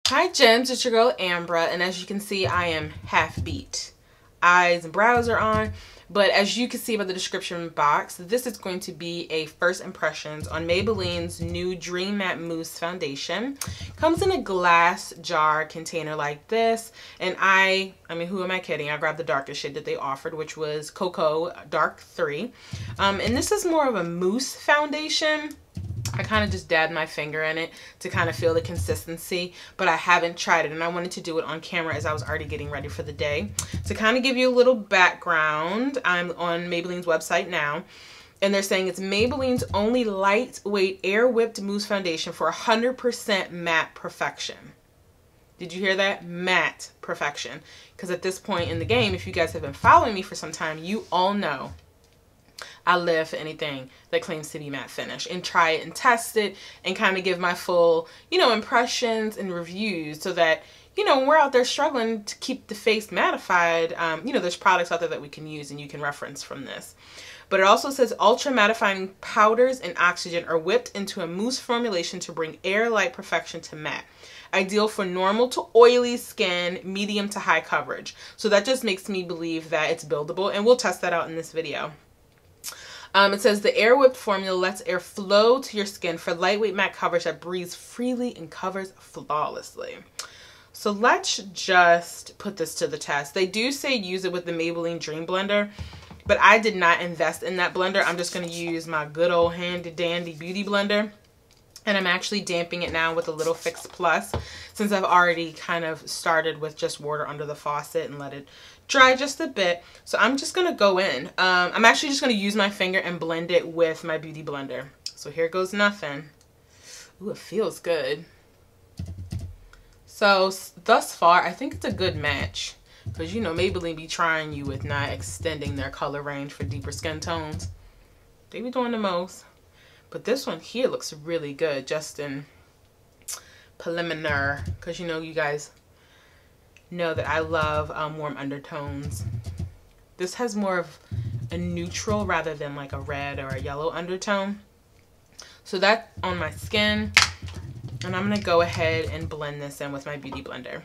Hi gems, it's your girl Ambra, and as you can see I am half beat. Eyes and brows are on, but as you can see by the description box, this is going to be a first impressions on Maybelline's new Dream Matte Mousse foundation. Comes in a glass jar container like this, and I mean, who am I kidding? I grabbed the darkest shade that they offered, which was Cocoa Dark 3. And this is more of a mousse foundation. I kind of just dabbed my finger in it to kind of feel the consistency, but I haven't tried it, and I wanted to do it on camera as I was already getting ready for the day. To kind of give you a little background, I'm on Maybelline's website now, and they're saying it's Maybelline's only lightweight air whipped mousse foundation for 100% matte perfection. Did you hear that? Matte perfection. Because at this point in the game, if you guys have been following me for some time, you all know I live for anything that claims to be matte finish, and try it and test it and kind of give my full, impressions and reviews, so that, when we're out there struggling to keep the face mattified, there's products out there that we can use and you can reference from this. But it also says ultra mattifying powders and oxygen are whipped into a mousse formulation to bring air-like perfection to matte. Ideal for normal to oily skin, medium to high coverage. So that just makes me believe that it's buildable, and we'll test that out in this video. It says the air whipped formula lets air flow to your skin for lightweight matte coverage that breathes freely and covers flawlessly. So let's just put this to the test. They do say use it with the Maybelline Dream Blender, but I did not invest in that blender. I'm just going to use my good old handy dandy beauty blender. And I'm actually damping it now with a little Fix Plus, since I've already kind of started with just water under the faucet and let it dry just a bit. So I'm just going to go in. I'm actually just going to use my finger and blend it with my beauty blender. So here goes nothing. Ooh, it feels good. So thus far, I think it's a good match. Because, Maybelline be trying you with not extending their color range for deeper skin tones. They be doing the most. But this one here looks really good, just in preliminary, because you guys know that I love warm undertones. This has more of a neutral rather than like a red or a yellow undertone. So that's on my skin, and I'm going to go ahead and blend this in with my beauty blender.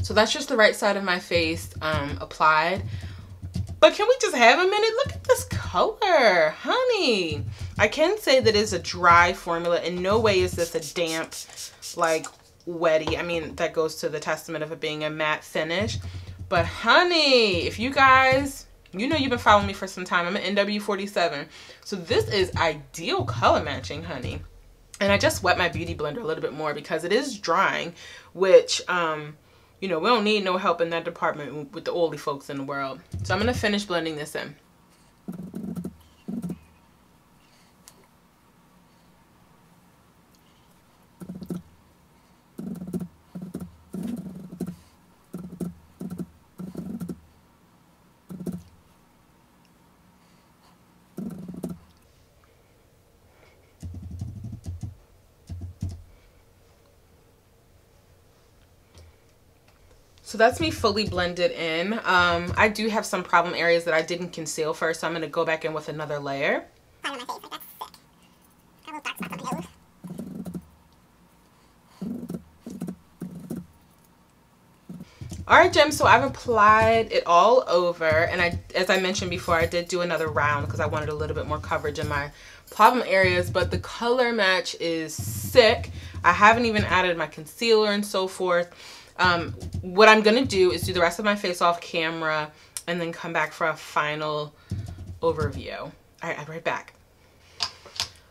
So that's just the right side of my face applied. But can we just have a minute? Look at this color, honey. I can say that it's a dry formula. In no way is this a damp, like, wetty. I mean, that goes to the testament of it being a matte finish. But honey, if you guys, you've been following me for some time. I'm an NW47. So this is ideal color matching, honey. And I just wet my beauty blender a little bit more because it is drying, which, we don't need no help in that department with the oily folks in the world. So I'm going to finish blending this in. So that's me fully blended in. I do have some problem areas that I didn't conceal first, so I'm going to go back in with another layer. Alright, gems, so I've applied it all over, and as I mentioned before, I did do another round because I wanted a little bit more coverage in my problem areas, but the color match is sick. I haven't even added my concealer and so forth. What I'm gonna do is do the rest of my face off camera and then come back for a final overview. All right, I'll be right back.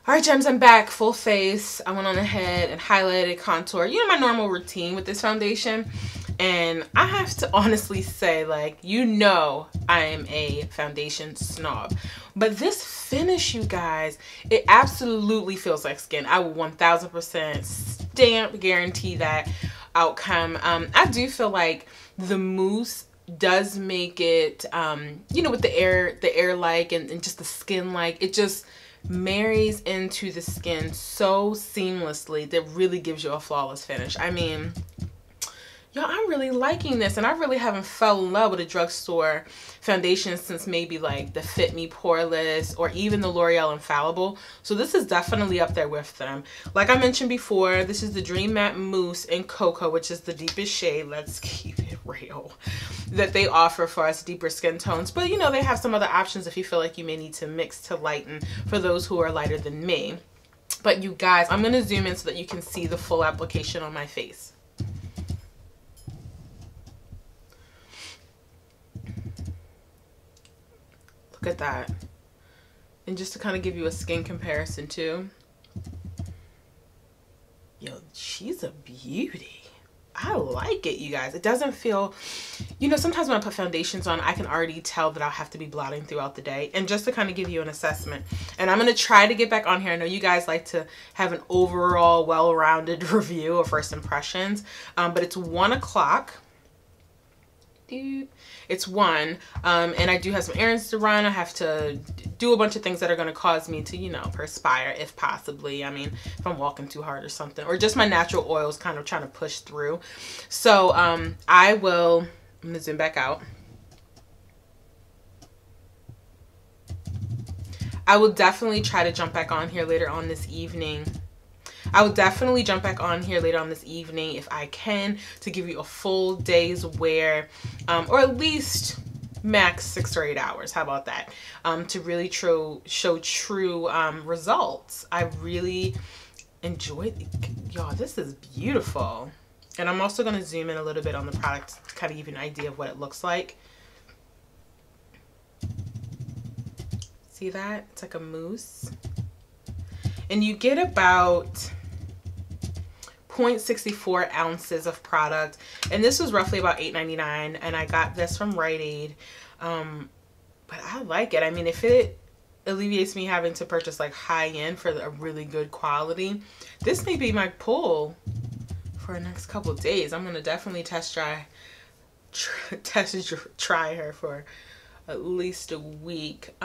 All right, gems, I'm back, full face. I went on ahead and highlighted, contour, my normal routine with this foundation. And I have to honestly say, like, I am a foundation snob. But this finish, you guys, it absolutely feels like skin. I will 1000% stamp guarantee that outcome. I do feel like the mousse does make it, you know, with the air like and just the skin like, it just marries into the skin so seamlessly that really gives you a flawless finish. I mean, y'all, I'm really liking this, and I really haven't fell in love with a drugstore foundation since maybe like the Fit Me Poreless or even the L'Oreal Infallible. So this is definitely up there with them. Like I mentioned before, this is the Dream Matte Mousse in Cocoa, which is the deepest shade, let's keep it real, that they offer for us deeper skin tones. But you know, they have some other options if you feel like you may need to mix to lighten for those who are lighter than me. But you guys, I'm gonna zoom in so that you can see the full application on my face. Look at that. And just to kind of give you a skin comparison too. Yo, she's a beauty. I like it, you guys. It doesn't feel, you know, sometimes when I put foundations on, I can already tell that I'll have to be blotting throughout the day. And just to kind of give you an assessment, and I'm going to try to get back on here. I know you guys like to have an overall well-rounded review of first impressions, but it's 1 o'clock. It's 1, and I do have some errands to run. I have to do a bunch of things that are going to cause me to, you know, perspire if possibly. I mean, if I'm walking too hard or something, or just my natural oils kind of trying to push through. So I'm going to zoom back out. I will definitely try to jump back on here later on this evening. I will definitely jump back on here later on this evening if I can, to give you a full day's wear, or at least max 6 or 8 hours. How about that? To really show true results. I really enjoyed it. Y'all, this is beautiful. And I'm also going to zoom in a little bit on the product to kind of give you an idea of what it looks like. See that? It's like a mousse. And you get about 0.64 ounces of product, and this was roughly about $8.99, and I got this from Rite Aid. But I like it. I mean, if it alleviates me having to purchase like high-end for a really good quality, this may be my pull for the next couple of days. I'm gonna definitely try her for at least a week.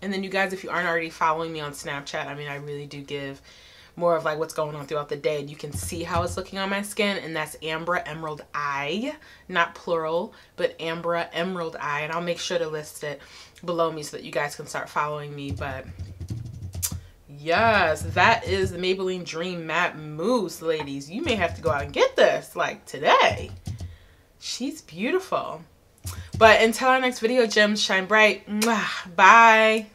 And then you guys, if you aren't already following me on Snapchat, I mean, I really do give more of like what's going on throughout the day. And you can see how it's looking on my skin. And that's Ambra Emerald Eye, not plural, but Ambra Emerald Eye. And I'll make sure to list it below me so that you guys can start following me. But yes, that is the Maybelline Dream Matte Mousse, ladies. You may have to go out and get this like today. She's beautiful. But until our next video, gems shine bright. Bye.